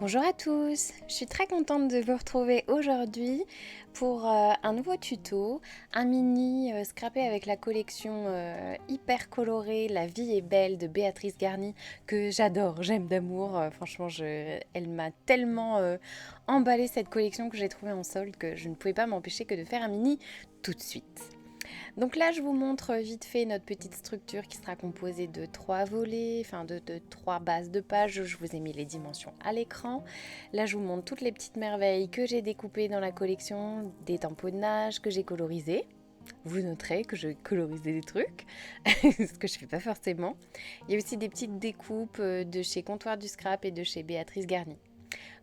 Bonjour à tous, je suis très contente de vous retrouver aujourd'hui pour un nouveau tuto, un mini scrappé avec la collection hyper colorée La vie est belle de Béatrice Garny que j'adore, j'aime d'amour, franchement elle m'a tellement emballé cette collection que j'ai trouvée en solde que je ne pouvais pas m'empêcher que de faire un mini tout de suite. Donc là, je vous montre vite fait notre petite structure qui sera composée de 3 volets, enfin de 3 bases de pages. Je vous ai mis les dimensions à l'écran. Là, je vous montre toutes les petites merveilles que j'ai découpées dans la collection, des tamponnages que j'ai colorisés. Vous noterez que je colorisais des trucs, ce que je ne fais pas forcément. Il y a aussi des petites découpes de chez Comptoir du Scrap et de chez Béatrice Garny.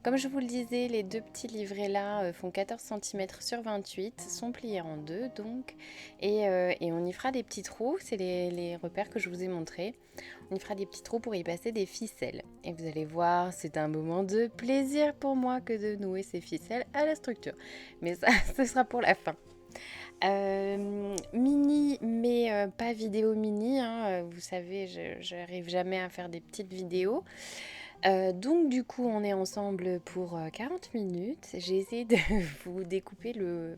Comme je vous le disais, les deux petits livrets là font 14 cm sur 28, sont pliés en deux donc, et on y fera des petits trous, c'est les repères que je vous ai montrés. On y fera des petits trous pour y passer des ficelles. Et vous allez voir, c'est un moment de plaisir pour moi que de nouer ces ficelles à la structure. Mais ça, ce sera pour la fin. Mini, mais pas vidéo mini, hein. Vous savez, je n'arrive jamais à faire des petites vidéos. Donc du coup on est ensemble pour 40 minutes. J'ai essayé de vous découper de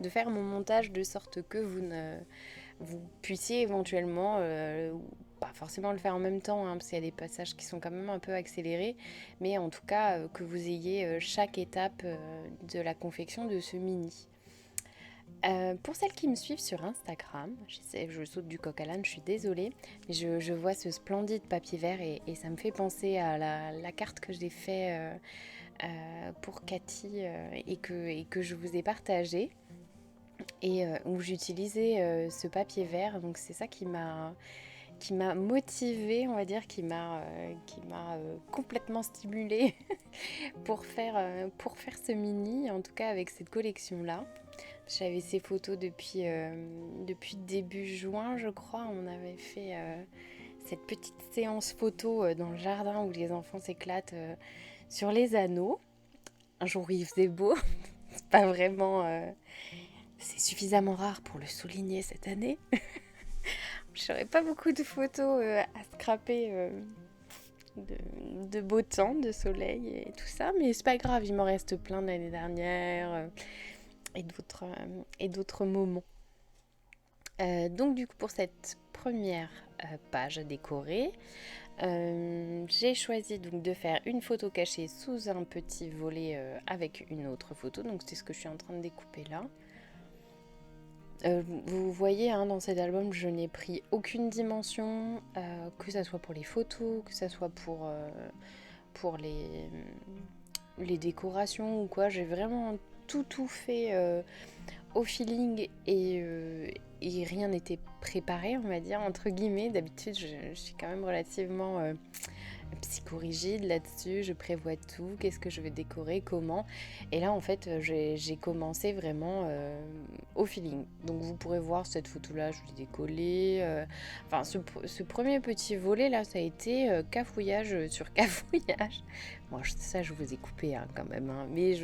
faire mon montage de sorte que vous puissiez éventuellement, pas forcément le faire en même temps, hein, parce qu'il y a des passages qui sont quand même un peu accélérés, mais en tout cas que vous ayez chaque étape de la confection de ce mini. Pour celles qui me suivent sur Instagram, je saute du coq à l'âne, je suis désolée, mais je vois ce splendide papier vert et ça me fait penser à la carte que j'ai fait pour Cathy et que je vous ai partagée et où j'utilisais ce papier vert. Donc c'est ça qui m'a motivée, on va dire, qui m'a complètement stimulée pour faire ce mini, en tout cas avec cette collection-là. J'avais ces photos depuis début juin, je crois. On avait fait cette petite séance photo dans le jardin où les enfants s'éclatent sur les anneaux. Un jour où il faisait beau. C'est pas vraiment... c'est suffisamment rare pour le souligner cette année. Je n'aurais pas beaucoup de photos à scraper de beau temps, de soleil et tout ça. Mais c'est pas grave, il m'en reste plein de l'année dernière et d'autres moments. Donc du coup pour cette première page décorée, j'ai choisi donc de faire une photo cachée sous un petit volet avec une autre photo. Donc c'est ce que je suis en train de découper là. Vous voyez hein, dans cet album je n'ai pris aucune dimension, que ça soit pour les photos, que ça soit pour les décorations ou quoi. J'ai vraiment tout fait au feeling et rien n'était préparé, on va dire, entre guillemets. D'habitude, je suis quand même relativement psychorigide là-dessus. Je prévois tout, qu'est-ce que je vais décorer, comment. Et là, en fait, j'ai commencé vraiment au feeling. Donc, vous pourrez voir cette photo-là, je l'ai décollée. Enfin, ce premier petit volet, là, ça a été cafouillage sur cafouillage. Bon, ça, je vous ai coupé hein, quand même. Hein, mais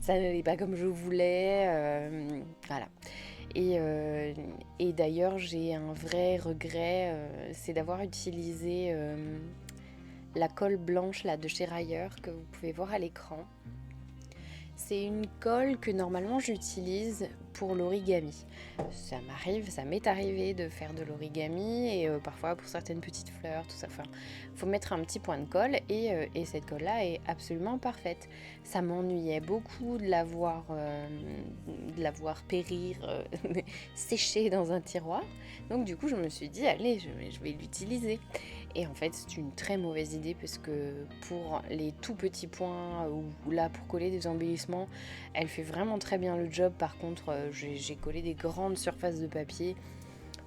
ça n'allait pas comme je voulais. Voilà. Et d'ailleurs, j'ai un vrai regret, c'est d'avoir utilisé la colle blanche là, de chez Rayer que vous pouvez voir à l'écran. C'est une colle que normalement j'utilise pour l'origami. Ça m'est arrivé de faire de l'origami et parfois pour certaines petites fleurs, tout ça. Enfin, faut mettre un petit point de colle et cette colle-là est absolument parfaite. Ça m'ennuyait beaucoup de de la voir périr, sécher dans un tiroir. Donc du coup, je me suis dit, allez, je vais l'utiliser. Et en fait, c'est une très mauvaise idée parce que pour les tout petits points ou là pour coller des embellissements, elle fait vraiment très bien le job. Par contre, j'ai collé des grandes surfaces de papier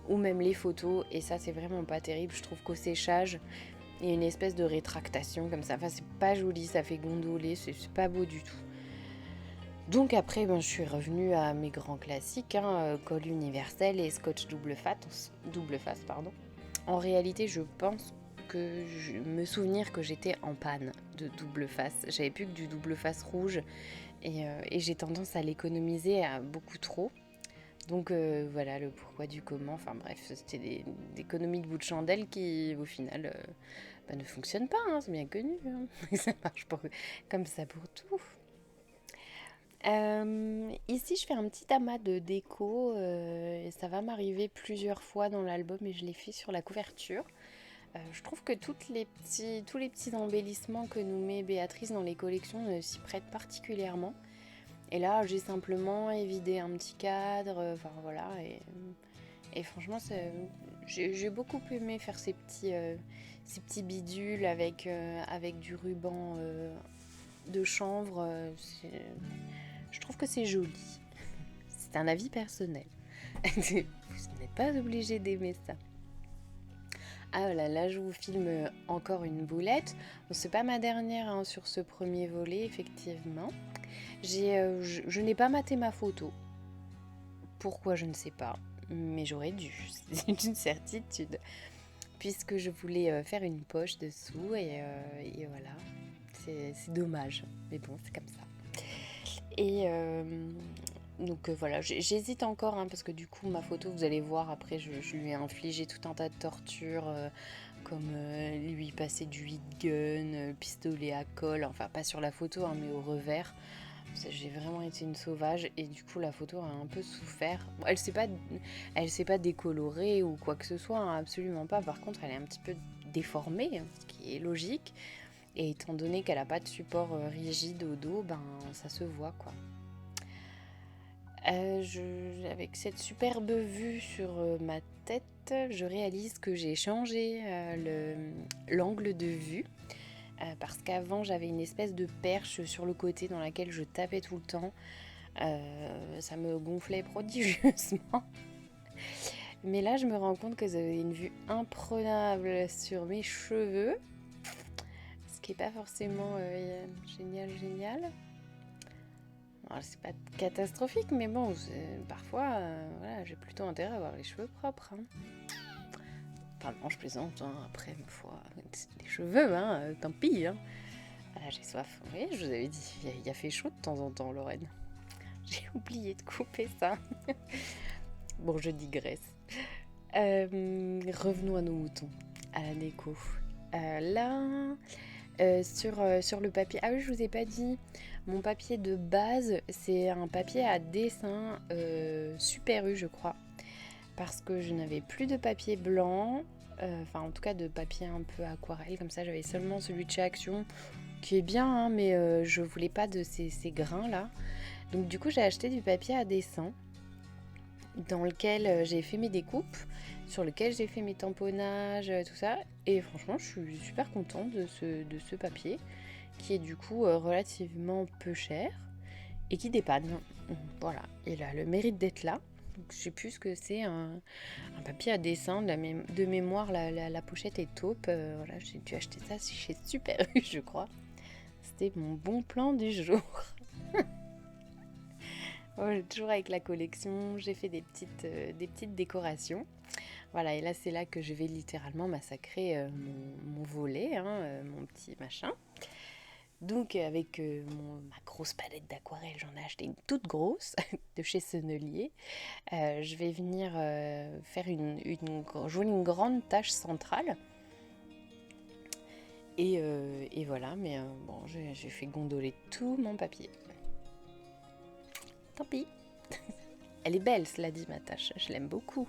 ou même les photos et ça, c'est vraiment pas terrible. Je trouve qu'au séchage, il y a une espèce de rétractation comme ça. Enfin, c'est pas joli, ça fait gondoler, c'est pas beau du tout. Donc après, je suis revenue à mes grands classiques, hein, colle universelle et scotch double face, pardon. En réalité, je pense que je me souvenir que j'étais en panne de double face. J'avais plus que du double face rouge et j'ai tendance à l'économiser à beaucoup trop. Donc voilà le pourquoi du comment. Enfin bref, c'était des économies de bout de chandelle qui, au final, ne fonctionne pas, hein, c'est bien connu. Hein. Ça marche comme ça pour tout. Ici, je fais un petit amas de déco. Et ça va m'arriver plusieurs fois dans l'album et je l'ai fait sur la couverture. Je trouve que tous les petits embellissements que nous met Béatrice dans les collections s'y prêtent particulièrement. Et là, j'ai simplement évidé un petit cadre, enfin voilà. Et franchement, j'ai beaucoup aimé faire ces petits bidules avec du ruban de chanvre. Je trouve que c'est joli. C'est un avis personnel. Vous n'êtes pas obligé d'aimer ça. Ah voilà, là je vous filme encore une boulette. Bon, c'est pas ma dernière hein, sur ce premier volet, effectivement. Je n'ai pas maté ma photo. Pourquoi, je ne sais pas. Mais j'aurais dû, c'est une certitude. Puisque je voulais faire une poche dessous et voilà. C'est dommage, mais bon, c'est comme ça. Et donc voilà, j'hésite encore hein, parce que du coup ma photo, vous allez voir après, je lui ai infligé tout un tas de tortures comme lui passer du heat gun, pistolet à colle, enfin pas sur la photo hein, mais au revers. J'ai vraiment été une sauvage et du coup la photo a un peu souffert. Bon, elle s'est pas décolorée ou quoi que ce soit, hein, absolument pas. Par contre, elle est un petit peu déformée, ce qui est logique. Et étant donné qu'elle a pas de support rigide au dos, ben ça se voit quoi. Avec cette superbe vue sur ma tête, je réalise que j'ai changé l'angle de vue. Parce qu'avant j'avais une espèce de perche sur le côté dans laquelle je tapais tout le temps. Ça me gonflait prodigieusement. Mais là je me rends compte que j'avais une vue imprenable sur mes cheveux. Ce qui n'est pas forcément génial. Alors, c'est pas catastrophique, mais bon, parfois, voilà, j'ai plutôt intérêt à avoir les cheveux propres. Hein. Enfin, non, je plaisante, hein, après, une fois, les cheveux, hein, tant pis. Hein. Ah, là, j'ai soif. Oui, je vous avais dit, il a fait chaud de temps en temps, Lorraine. J'ai oublié de couper ça. Bon, je digresse. Revenons à nos moutons, à la déco. Là, sur le papier. Ah oui, je vous ai pas dit. Mon papier de base, c'est un papier à dessin Super U, je crois. Parce que je n'avais plus de papier blanc. Enfin, en tout cas, de papier un peu aquarelle. Comme ça, j'avais seulement celui de chez Action. Qui est bien, hein, mais je voulais pas de ces grains-là. Donc, du coup, j'ai acheté du papier à dessin. Dans lequel j'ai fait mes découpes. Sur lequel j'ai fait mes tamponnages, tout ça. Et franchement, je suis super contente de ce papier, qui est du coup relativement peu cher et qui dépanne. Voilà, il a le mérite d'être là. Donc, je sais plus ce que c'est, un papier à dessin, de mémoire, la pochette est taupe. Voilà, j'ai dû acheter ça chez Super U, je crois. C'était mon bon plan du jour. Toujours avec la collection, j'ai fait des petites décorations. Voilà, et là c'est là que je vais littéralement massacrer mon volet, hein, mon petit machin. Donc avec ma grosse palette d'aquarelle, j'en ai acheté une toute grosse de chez Sennelier. Je vais venir faire jouer une grande tache centrale. Et voilà, mais bon, j'ai fait gondoler tout mon papier. Tant pis. Elle est belle, cela dit, ma tâche. Je l'aime beaucoup.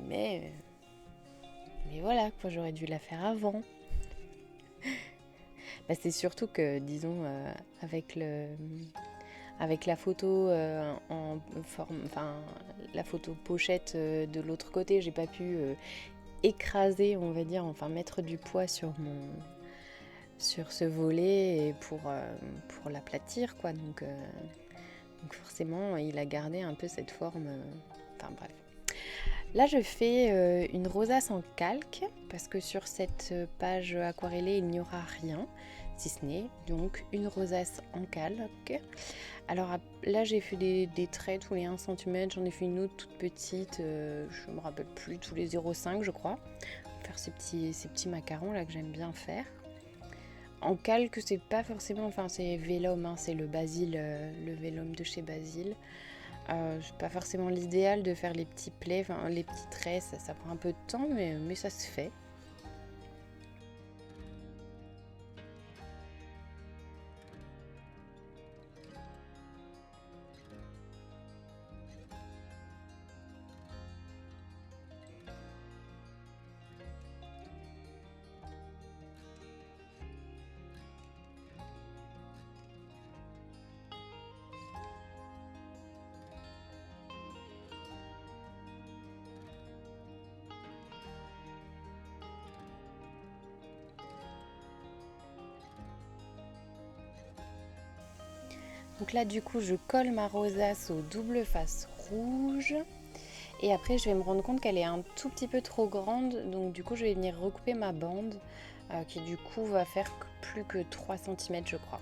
Mais voilà, quoi, j'aurais dû la faire avant. Bah, c'est surtout que, disons, avec la photo en forme, enfin, la photo pochette de l'autre côté, j'ai pas pu écraser, on va dire, enfin mettre du poids sur ce volet et pour l'aplatir, quoi. Donc forcément, il a gardé un peu cette forme. Enfin bref. Là, je fais une rosace en calque parce que sur cette page aquarellée, il n'y aura rien, si ce n'est donc une rosace en calque. Alors là, j'ai fait des traits tous les 1 cm, j'en ai fait une autre toute petite, je me rappelle plus, tous les 0,5 je crois. Faire ces petits macarons là que j'aime bien faire. En calque, c'est pas forcément, enfin c'est Vélum, hein, c'est le Basile, le Vélum de chez Basile. C'est pas forcément l'idéal de faire les petits plaies, enfin les petits traits, ça prend un peu de temps, mais ça se fait. Donc là du coup je colle ma rosace au double face rouge. Et après je vais me rendre compte qu'elle est un tout petit peu trop grande. Donc du coup je vais venir recouper ma bande qui du coup va faire plus que 3 cm je crois.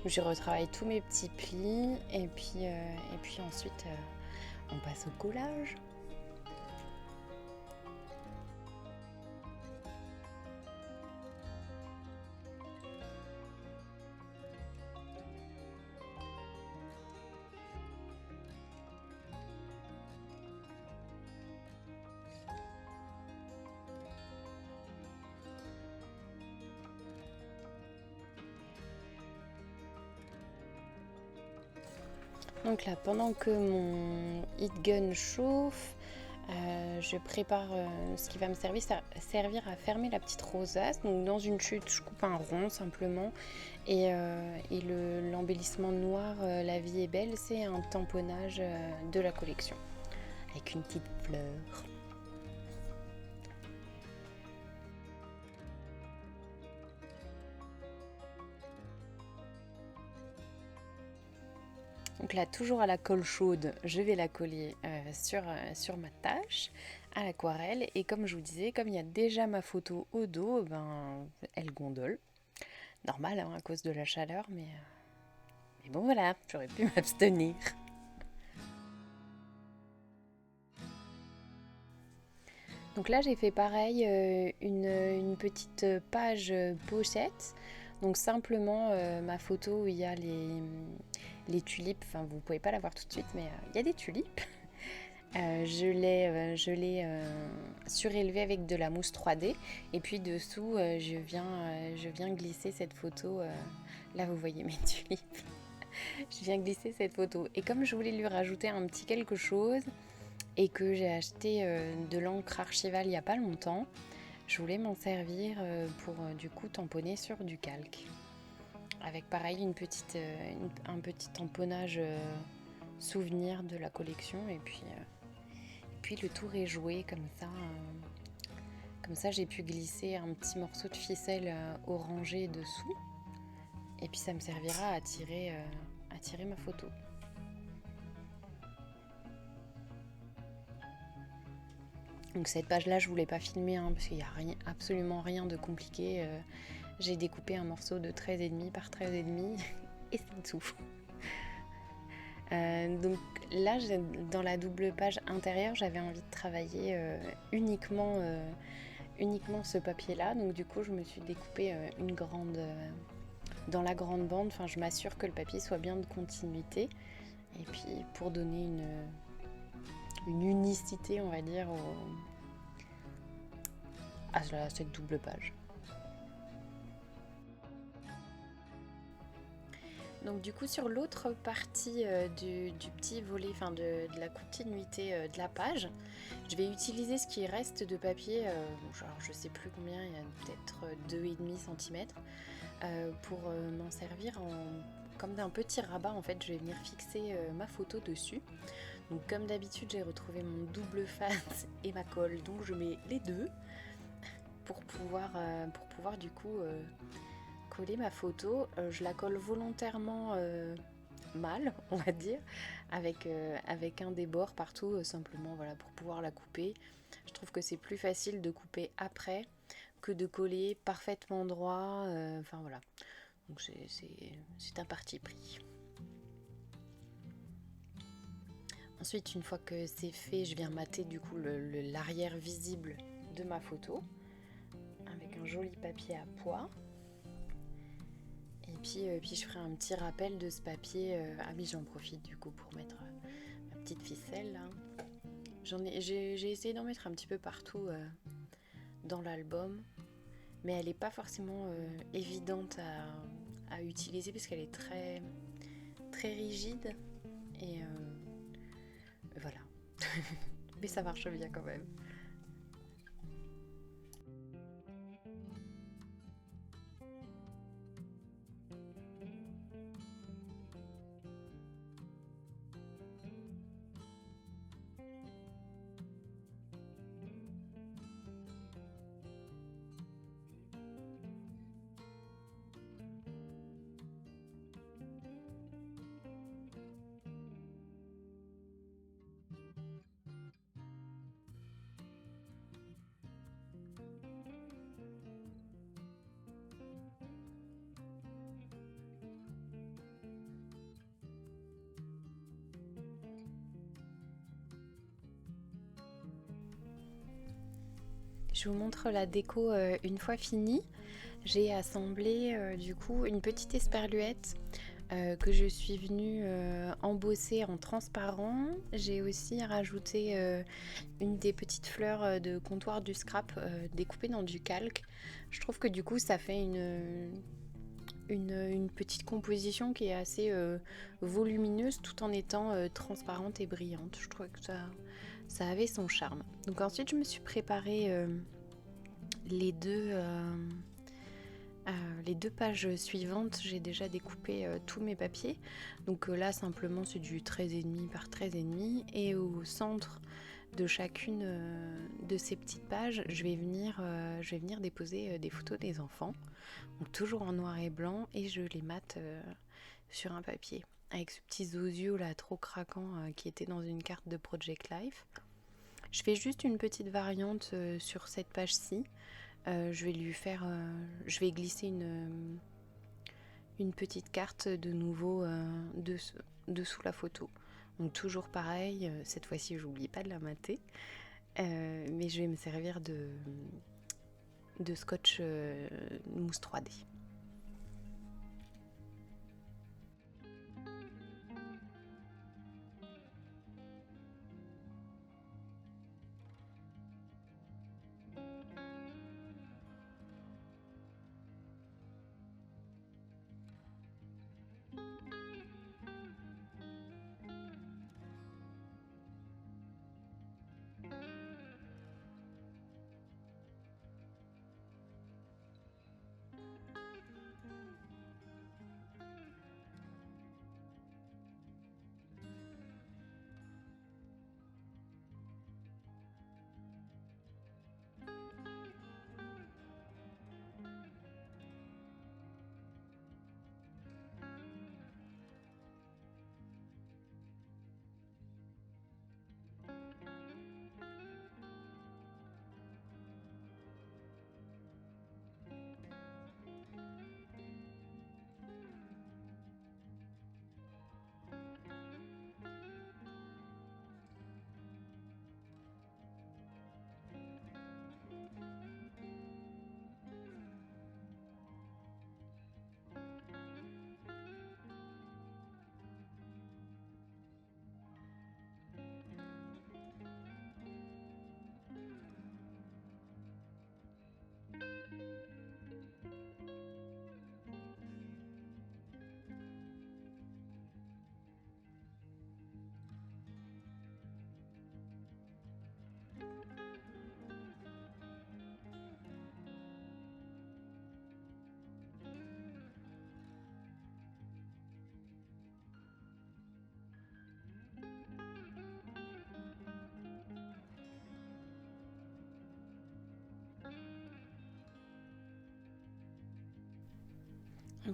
Je retravaille tous mes petits plis et puis ensuite on passe au collage. Donc là, pendant que mon heat gun chauffe, je prépare ce qui va me servir à fermer la petite rosace. Donc dans une chute, je coupe un rond simplement. Et l'embellissement noir, La vie est belle, c'est un tamponnage de la collection. Avec une petite fleur. Donc là, toujours à la colle chaude, je vais la coller sur ma tâche à l'aquarelle. Et comme je vous disais, comme il y a déjà ma photo au dos, elle gondole. Normal hein, à cause de la chaleur, mais bon voilà, j'aurais pu m'abstenir. Donc là j'ai fait pareil, une petite page pochette. Donc simplement ma photo où il y a les tulipes, enfin vous pouvez pas la voir tout de suite mais il y a des tulipes. Je l'ai surélevée avec de la mousse 3D et puis dessous je viens glisser cette photo, là vous voyez mes tulipes. Je viens glisser cette photo et comme je voulais lui rajouter un petit quelque chose et que j'ai acheté de l'encre Archival il n'y a pas longtemps, je voulais m'en servir pour du coup tamponner sur du calque. Avec pareil un petit tamponnage souvenir de la collection et puis le tour est joué comme ça. Comme ça j'ai pu glisser un petit morceau de ficelle orangé dessous et puis ça me servira à tirer ma photo. Donc cette page-là, je voulais pas filmer hein, parce qu'il n'y a absolument rien de compliqué. J'ai découpé un morceau de 13,5 par 13,5 et c'est tout. Donc là, dans la double page intérieure, j'avais envie de travailler uniquement ce papier-là. Donc du coup, je me suis découpé dans la grande bande. Enfin, je m'assure que le papier soit bien de continuité. Et puis pour donner une unicité, on va dire, à cette double page. Donc du coup sur l'autre partie du petit volet, enfin de la continuité de la page, je vais utiliser ce qui reste de papier, genre je sais plus combien, il y a peut-être 2,5 cm, pour m'en servir comme d'un petit rabat. En fait je vais venir fixer ma photo dessus. Donc comme d'habitude j'ai retrouvé mon double face et ma colle, donc je mets les deux pour pouvoir du coup coller ma photo. Je la colle volontairement mal, on va dire, avec un des bords partout, simplement voilà, pour pouvoir la couper. Je trouve que c'est plus facile de couper après que de coller parfaitement droit. Enfin voilà, donc c'est un parti pris. Ensuite, une fois que c'est fait, je viens mater du coup l'arrière visible de ma photo avec un joli papier à pois. Et puis je ferai un petit rappel de ce papier. Ah oui, j'en profite du coup pour mettre ma petite ficelle là. J'ai essayé d'en mettre un petit peu partout dans l'album, mais elle n'est pas forcément évidente à utiliser parce qu'elle est très, très rigide. Et voilà. Mais ça marche bien quand même. Je vous montre la déco une fois finie. J'ai assemblé du coup une petite esperluette que je suis venue embosser en transparent. J'ai aussi rajouté une des petites fleurs de comptoir du scrap découpée dans du calque. Je trouve que du coup ça fait une petite composition qui est assez volumineuse tout en étant transparente et brillante. Je trouvais que ça avait son charme. Donc ensuite je me suis préparé les deux pages suivantes. J'ai déjà découpé tous mes papiers. Donc là simplement c'est du 13,5 par 13,5 et au centre de chacune de ces petites pages, je vais venir déposer des photos des enfants. Donc toujours en noir et blanc et je les mate sur un papier avec ce petit zozio là trop craquant qui était dans une carte de Project Life. Je fais juste une petite variante sur cette page-ci. Je vais glisser une petite carte de nouveau dessous la photo. Donc toujours pareil, cette fois-ci j'oublie pas de la mater, mais je vais me servir de scotch mousse 3D.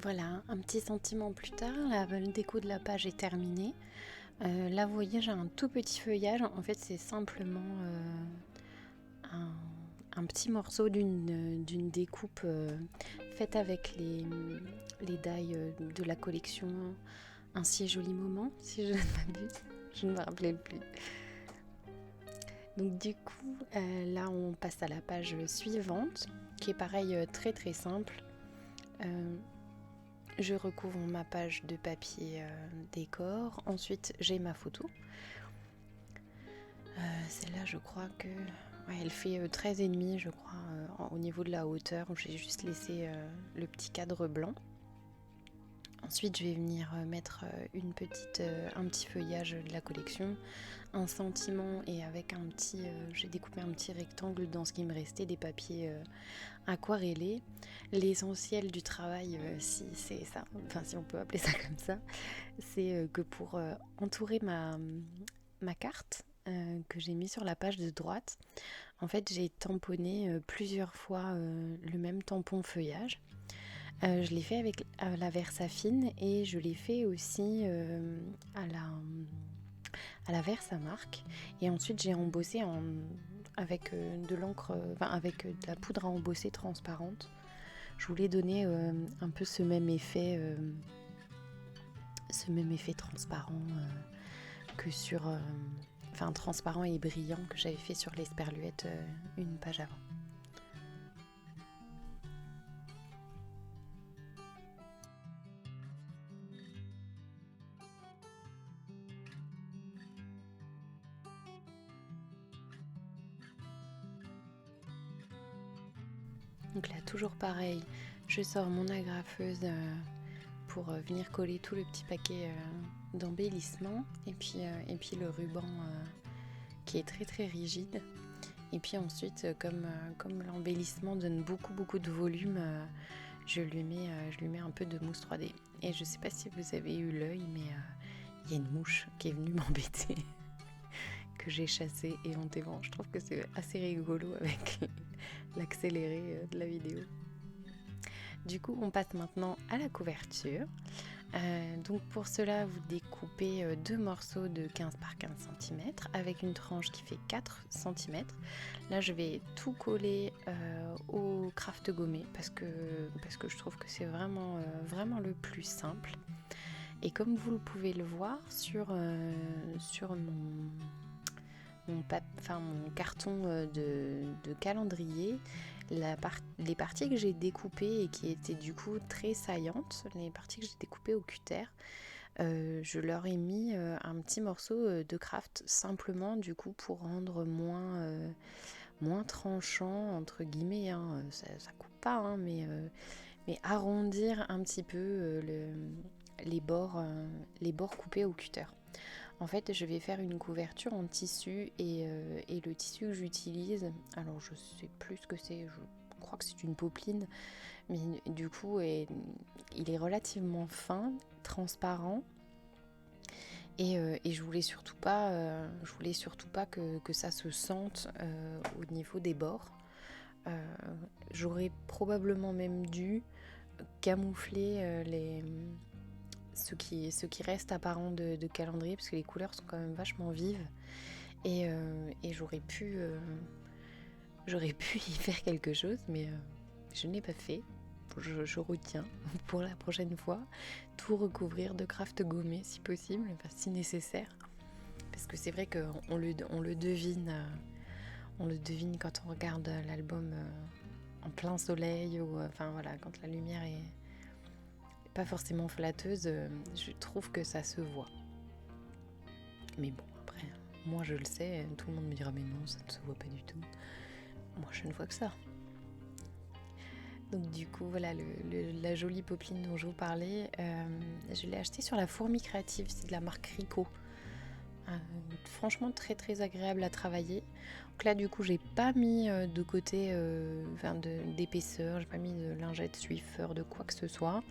Voilà, un petit sentiment plus tard, la déco de la page est terminée. Là, vous voyez, j'ai un tout petit feuillage. En fait, c'est simplement un petit morceau d'une découpe faite avec les die de la collection Un si joli moment, si je ne m'abuse. Je ne me rappelais plus. Donc du coup, là, on passe à la page suivante, qui est pareil, très très simple. Je recouvre ma page de papier décor. Ensuite, j'ai ma photo. Celle-là, je crois que... Ouais, elle fait 13,5, je crois, au niveau de la hauteur. J'ai juste laissé le petit cadre blanc. Ensuite, je vais venir mettre un petit feuillage de la collection, un sentiment et avec j'ai découpé un petit rectangle dans ce qui me restait des papiers aquarellés. L'essentiel du travail, si c'est ça, enfin si on peut appeler ça comme ça, c'est que pour entourer ma carte que j'ai mis sur la page de droite, en fait j'ai tamponné plusieurs fois le même tampon feuillage. Je l'ai fait avec la Versafine et je l'ai fait aussi à la Versamark. Et ensuite j'ai embossé avec de l'encre, avec de la poudre à embosser transparente. Je voulais donner un peu ce même effet transparent que transparent et brillant que j'avais fait sur l'esperluette une page avant. Donc là, toujours pareil, je sors mon agrafeuse pour venir coller tout le petit paquet d'embellissement et puis le ruban qui est très très rigide. Et puis ensuite, comme l'embellissement donne beaucoup de volume, je lui mets un peu de mousse 3D. Et je sais pas si vous avez eu l'œil, mais il y a une mouche qui est venue m'embêter, que j'ai chassée éventuellement. Je trouve que c'est assez rigolo avec l'accéléré de la vidéo. Du coup, on passe maintenant à la couverture. Donc pour cela, vous découpez deux morceaux de 15 par 15 cm avec une tranche qui fait 4 cm. Là, je vais tout coller au craft gommé parce que je trouve que c'est vraiment le plus simple. Et comme vous le pouvez le voir sur mon carton de calendrier, les parties que j'ai découpées et qui étaient du coup très saillantes, les parties que j'ai découpées au cutter, je leur ai mis un petit morceau de craft simplement du coup pour rendre moins tranchant entre guillemets, hein. Ça coupe pas, hein, mais arrondir un petit peu les bords coupés au cutter. En fait, je vais faire une couverture en tissu et le tissu que j'utilise, alors je sais plus ce que c'est, je crois que c'est une popeline, mais du coup il est relativement fin, transparent et je voulais surtout pas que ça se sente au niveau des bords. J'aurais probablement même dû camoufler ce qui reste apparent de calendrier parce que les couleurs sont quand même vachement vives et j'aurais pu y faire quelque chose, mais je n'ai pas fait. Je retiens pour la prochaine fois tout recouvrir de craft gommé si possible, enfin, si nécessaire, parce que c'est vrai qu'on le devine quand on regarde l'album en plein soleil ou enfin voilà, quand la lumière est pas forcément flatteuse, je trouve que ça se voit. Mais bon, après, moi je le sais, tout le monde me dira mais non, ça ne se voit pas du tout. Moi je ne vois que ça. Donc du coup, voilà, la jolie popeline dont je vous parlais, je l'ai achetée sur la Fourmi Créative, c'est de la marque Rico. Franchement très très agréable à travailler. Donc là du coup j'ai pas mis de côté d'épaisseur, j'ai pas mis de lingette Swiffer, de quoi que ce soit.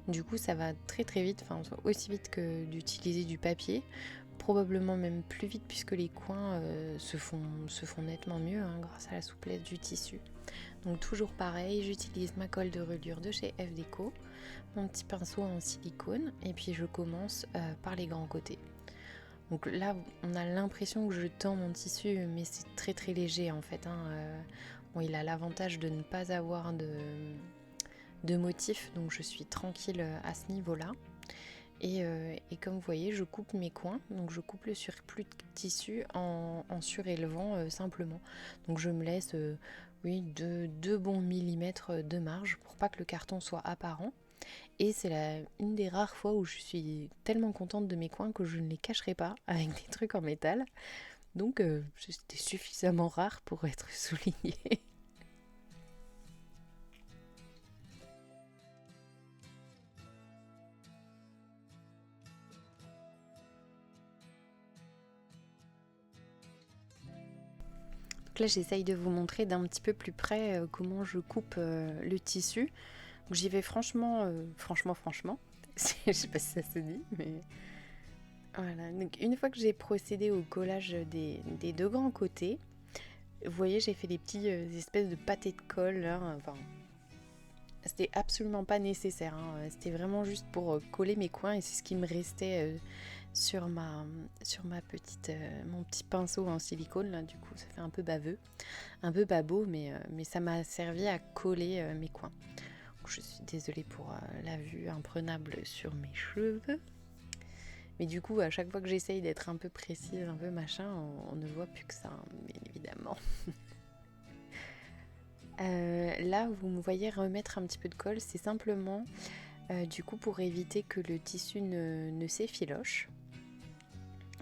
Du coup ça va très très vite, enfin aussi vite que d'utiliser du papier, probablement même plus vite puisque les coins se font nettement mieux grâce à la souplesse du tissu. Donc toujours pareil, j'utilise ma colle de reliure de chez F Déco, mon petit pinceau en silicone et puis je commence par les grands côtés. Donc là, on a l'impression que je tends mon tissu, mais c'est très très léger en fait. Bon, il a l'avantage de ne pas avoir de motif, donc je suis tranquille à ce niveau-là. Et comme vous voyez, je coupe mes coins, donc je coupe le surplus de tissu en surélevant simplement. Donc je me laisse deux bons millimètres de marge pour pas que le carton soit apparent. Et c'est une des rares fois où je suis tellement contente de mes coins que je ne les cacherai pas avec des trucs en métal. Donc c'était suffisamment rare pour être souligné. Donc là j'essaye de vous montrer d'un petit peu plus près comment je coupe le tissu. Donc j'y vais franchement. Je sais pas si ça se dit, mais voilà. Donc une fois que j'ai procédé au collage des deux grands côtés, vous voyez, j'ai fait des petits espèces de pâtés de colle là. Enfin, c'était absolument pas nécessaire. C'était vraiment juste pour coller mes coins et c'est ce qui me restait sur ma petite, mon petit pinceau en silicone là. Du coup, ça fait un peu baveux, un peu babot, mais ça m'a servi à coller mes coins. Donc, je suis désolée pour la vue imprenable sur mes cheveux. Mais du coup, à chaque fois que j'essaye d'être un peu précise, un peu machin, on ne voit plus que ça, bien évidemment. Là, vous me voyez remettre un petit peu de colle, c'est simplement du coup pour éviter que le tissu ne s'effiloche.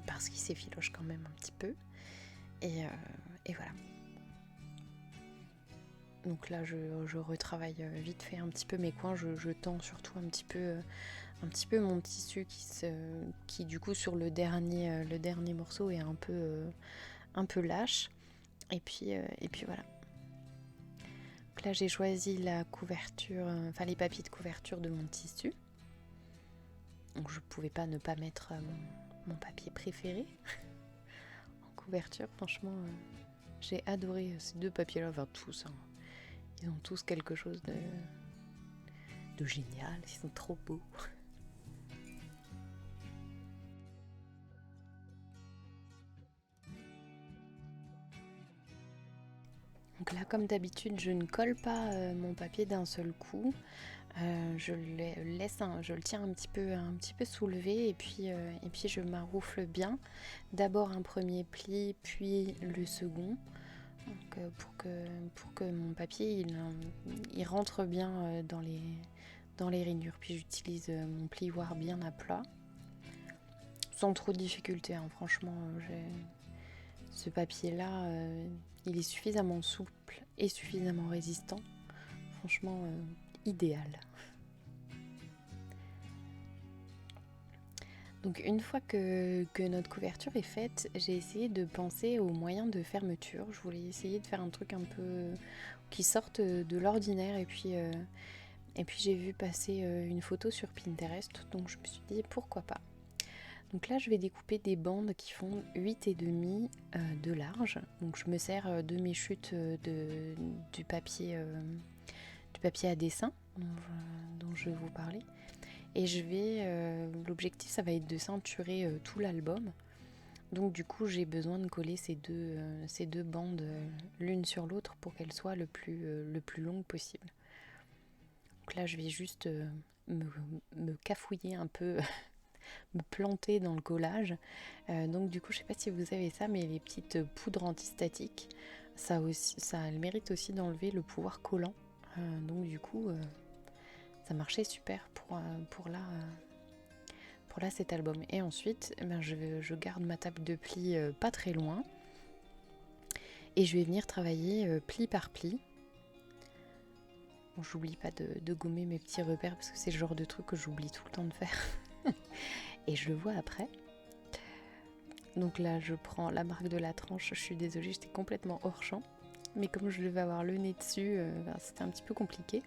Parce qu'il s'effiloche quand même un petit peu. Et voilà. Donc là je retravaille vite fait un petit peu mes coins, je tends surtout un petit peu mon tissu qui du coup sur le dernier morceau est un peu lâche. Et puis voilà. Donc là j'ai choisi la couverture, enfin les papiers de couverture de mon tissu. Donc je pouvais pas ne pas mettre mon papier préféré en couverture. Franchement, j'ai adoré ces deux papiers-là, enfin tous. Hein. Ils ont tous quelque chose de génial, ils sont trop beaux. Donc là, comme d'habitude, je ne colle pas mon papier d'un seul coup. Je le tiens un petit peu soulevé et puis je maroufle bien. D'abord un premier pli, puis le second. Donc, pour que mon papier il rentre bien dans les rainures. Puis j'utilise mon plioir bien à plat, sans trop de difficulté. Hein. Franchement, ce papier-là, il est suffisamment souple et suffisamment résistant. Franchement, idéal. Donc une fois que notre couverture est faite, j'ai essayé de penser aux moyens de fermeture. Je voulais essayer de faire un truc un peu qui sorte de l'ordinaire et puis j'ai vu passer une photo sur Pinterest, donc je me suis dit pourquoi pas. Donc là je vais découper des bandes qui font 8,5 de large. Donc je me sers de mes chutes du papier à dessin dont je vais vous parler. Et l'objectif ça va être de ceinturer tout l'album. Donc du coup j'ai besoin de coller ces deux bandes l'une sur l'autre pour qu'elles soient le plus longues possible. Donc là je vais juste me cafouiller un peu, me planter dans le collage. Donc du coup je sais pas si vous avez ça, mais les petites poudres antistatiques, ça elles méritent aussi d'enlever le pouvoir collant. Donc du coup ça marchait super pour là cet album. Et ensuite je garde ma table de pli pas très loin et je vais venir travailler pli par pli. Bon, j'oublie pas de gommer mes petits repères parce que c'est le genre de truc que j'oublie tout le temps de faire et je le vois après. Donc là je prends la marque de la tranche, je suis désolée, j'étais complètement hors champ, mais comme je devais avoir le nez dessus, c'était un petit peu compliqué.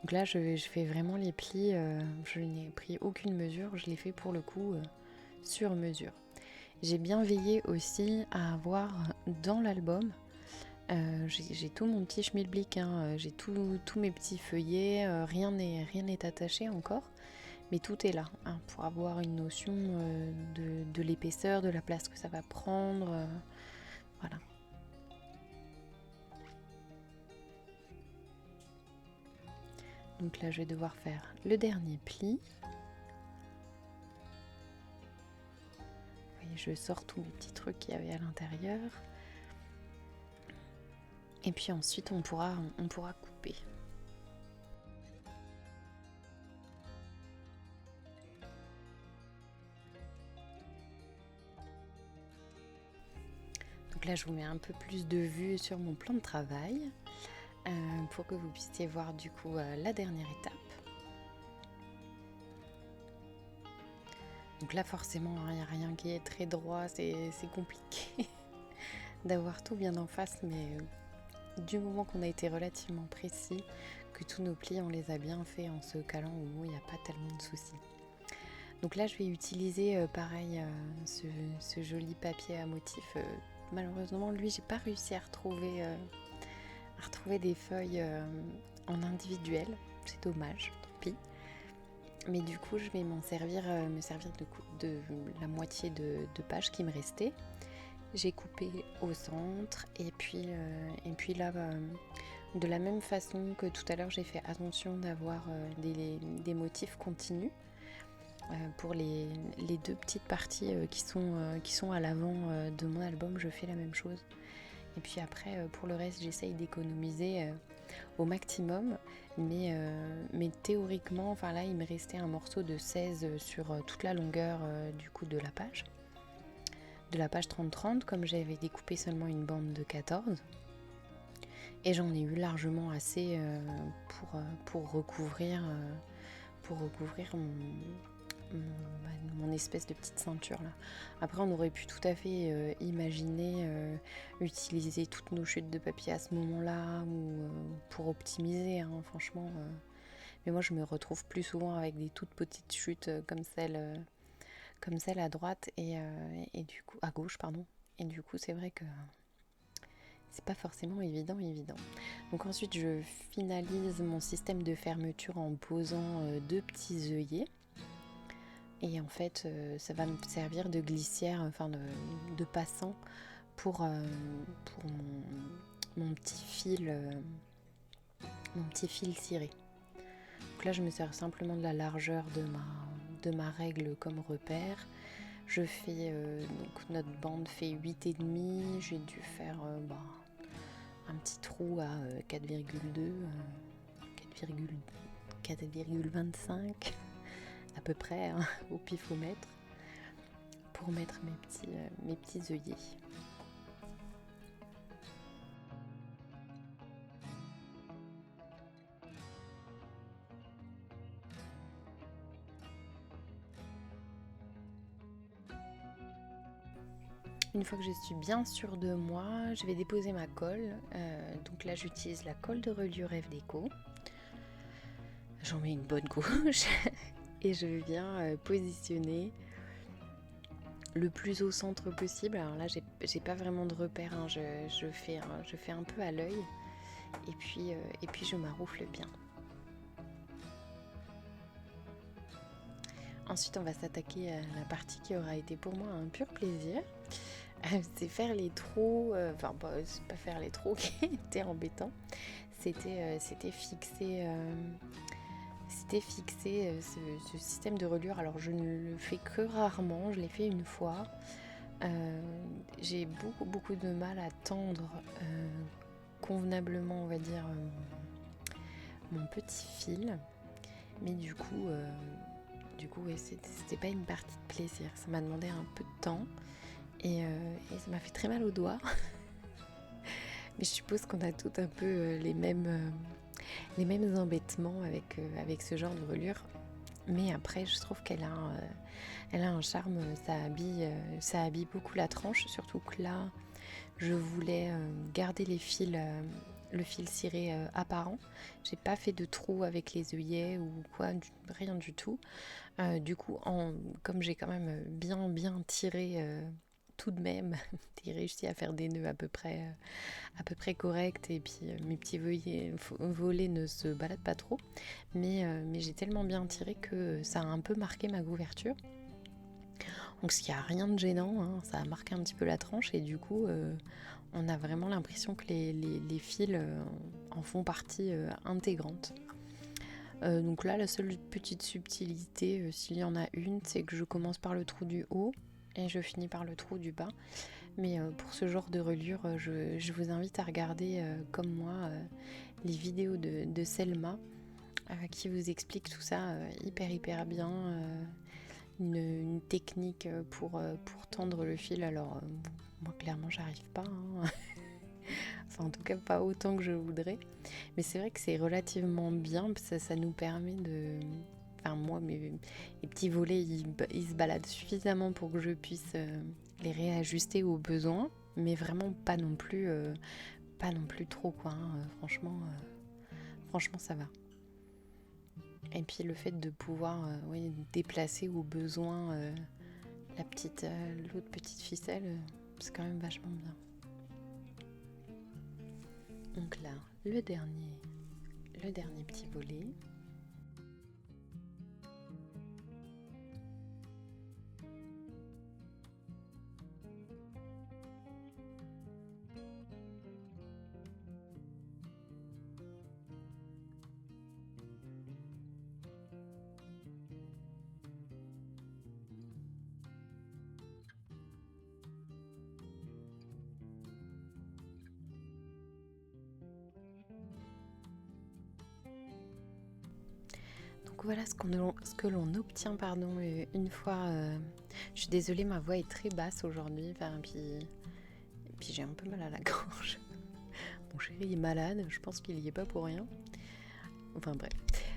Donc là je fais vraiment les plis, je n'ai pris aucune mesure, je l'ai fait pour le coup sur mesure. J'ai bien veillé aussi à avoir dans l'album, j'ai tout mon petit schmilblick, hein, j'ai tous mes petits feuillets, rien n'est attaché encore, mais tout est là, hein, pour avoir une notion de l'épaisseur, de la place que ça va prendre, voilà. Donc là je vais devoir faire le dernier pli. Vous voyez, je sors tous mes petits trucs qu'il y avait à l'intérieur. Et puis ensuite on pourra couper. Donc là je vous mets un peu plus de vue sur mon plan de travail pour que vous puissiez voir du coup la dernière étape. Donc là forcément il n'y a rien qui est très droit, c'est compliqué d'avoir tout bien en face, mais du moment qu'on a été relativement précis, que tous nos plis on les a bien faits en se calant au mot, il n'y a pas tellement de soucis. Donc là je vais utiliser pareil ce joli papier à motif. Malheureusement lui j'ai pas réussi à retrouver des feuilles en individuel, c'est dommage, tant pis. Mais du coup je vais me servir de la moitié de page qui me restait. J'ai coupé au centre et puis là de la même façon que tout à l'heure j'ai fait attention d'avoir des motifs continus. Pour les deux petites parties qui sont à l'avant de mon album, je fais la même chose. Et puis après, pour le reste, j'essaye d'économiser au maximum. Mais théoriquement, enfin là, il me restait un morceau de 16 sur toute la longueur du coup de la page. de la page 30-30 comme j'avais découpé seulement une bande de 14. Et j'en ai eu largement assez pour recouvrir mon espèce de petite ceinture là. Après on aurait pu tout à fait imaginer utiliser toutes nos chutes de papier à ce moment-là ou pour optimiser hein, franchement. Mais moi je me retrouve plus souvent avec des toutes petites chutes comme celle à droite et du coup à gauche pardon. Et du coup c'est vrai que c'est pas forcément évident. Donc ensuite je finalise mon système de fermeture en posant 2 petits œillets. Et en fait ça va me servir de glissière, enfin de passant pour mon petit fil ciré. Donc là je me sers simplement de la largeur de ma règle comme repère. Je fais donc notre bande fait 8,5, j'ai dû faire un petit trou à 4,2, 4,25 à peu près hein, au pifomètre pour mettre mes petits œillets. Une fois que je suis bien sûre de moi, je vais déposer ma colle. Donc là, j'utilise la colle de reliure F Déco. J'en mets une bonne couche et je viens positionner le plus au centre possible. Alors là, j'ai pas vraiment de repère. Hein. Je fais un peu à l'œil et puis je maroufle bien. Ensuite, on va s'attaquer à la partie qui aura été pour moi un pur plaisir. C'est faire les trous, c'est pas faire les trous qui était embêtant, c'était fixer ce système de reliure. Alors je ne le fais que rarement, je l'ai fait une fois. J'ai beaucoup de mal à tendre convenablement, on va dire, mon petit fil, mais du coup ouais, c'était pas une partie de plaisir, ça m'a demandé un peu de temps. Et ça m'a fait très mal aux doigts. Mais je suppose qu'on a tous un peu les mêmes embêtements avec ce genre de reliure. Mais après, je trouve qu'elle a un charme, ça habille beaucoup la tranche. Surtout que là, je voulais garder le fil ciré apparent. J'ai pas fait de trou avec les œillets ou quoi, rien du tout. Du coup, comme j'ai quand même bien tiré tout de même, j'ai réussi à faire des nœuds à peu près corrects et puis mes petits volets ne se baladent pas trop, mais j'ai tellement bien tiré que ça a un peu marqué ma couverture. Donc s'il n'y a rien de gênant, hein, ça a marqué un petit peu la tranche et du coup on a vraiment l'impression que les fils en font partie intégrante. Donc là la seule petite subtilité, s'il y en a une, c'est que je commence par le trou du haut et je finis par le trou du bas. Mais pour ce genre de reliure, je vous invite à regarder comme moi les vidéos de Selma qui vous explique tout ça hyper bien. Une technique pour tendre le fil. Alors moi clairement j'arrive pas. Hein. Enfin en tout cas pas autant que je voudrais. Mais c'est vrai que c'est relativement bien. Ça nous permet de... Enfin moi mes petits volets ils se baladent suffisamment pour que je puisse les réajuster aux besoins, mais vraiment pas non plus trop quoi. Hein. Franchement ça va. Et puis le fait de pouvoir déplacer au besoin l'autre petite ficelle, c'est quand même vachement bien. Donc là le dernier petit volet. Donc voilà ce que l'on obtient une fois... Je suis désolée, ma voix est très basse aujourd'hui, puis j'ai un peu mal à la gorge. Mon chéri est malade, je pense qu'il y est pas pour rien. Enfin bref.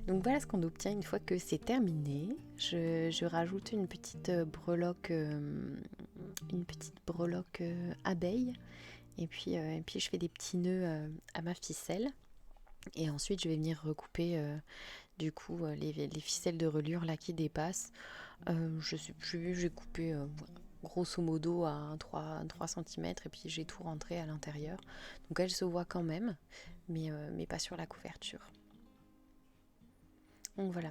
Donc voilà ce qu'on obtient une fois que c'est terminé. Je rajoute une petite breloque, abeille. Et puis je fais des petits nœuds à ma ficelle. Et ensuite je vais venir recouper les ficelles de reliure là qui dépassent. Je sais plus, j'ai coupé grosso modo à 3 cm et puis j'ai tout rentré à l'intérieur. Donc elle se voit quand même, mais pas sur la couverture. Donc voilà.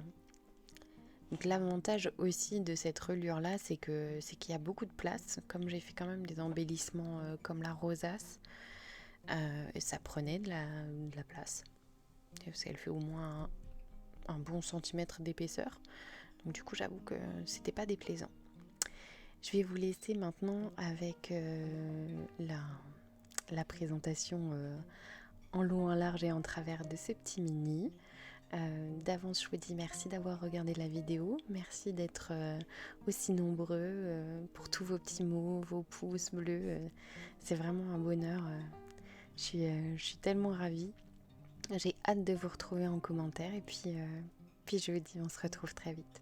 Donc l'avantage aussi de cette reliure là, c'est qu'il y a beaucoup de place. Comme j'ai fait quand même des embellissements comme la rosace, et ça prenait de la place. Parce qu'elle fait au moins un bon centimètre d'épaisseur. Donc du coup j'avoue que c'était pas déplaisant. Je vais vous laisser maintenant avec la présentation en long, en large et en travers de ce petit mini. D'avance, je vous dis merci d'avoir regardé la vidéo. Merci d'être aussi nombreux pour tous vos petits mots, vos pouces bleus. C'est vraiment un bonheur. Je suis tellement ravie. J'ai hâte de vous retrouver en commentaire. Et puis je vous dis, on se retrouve très vite.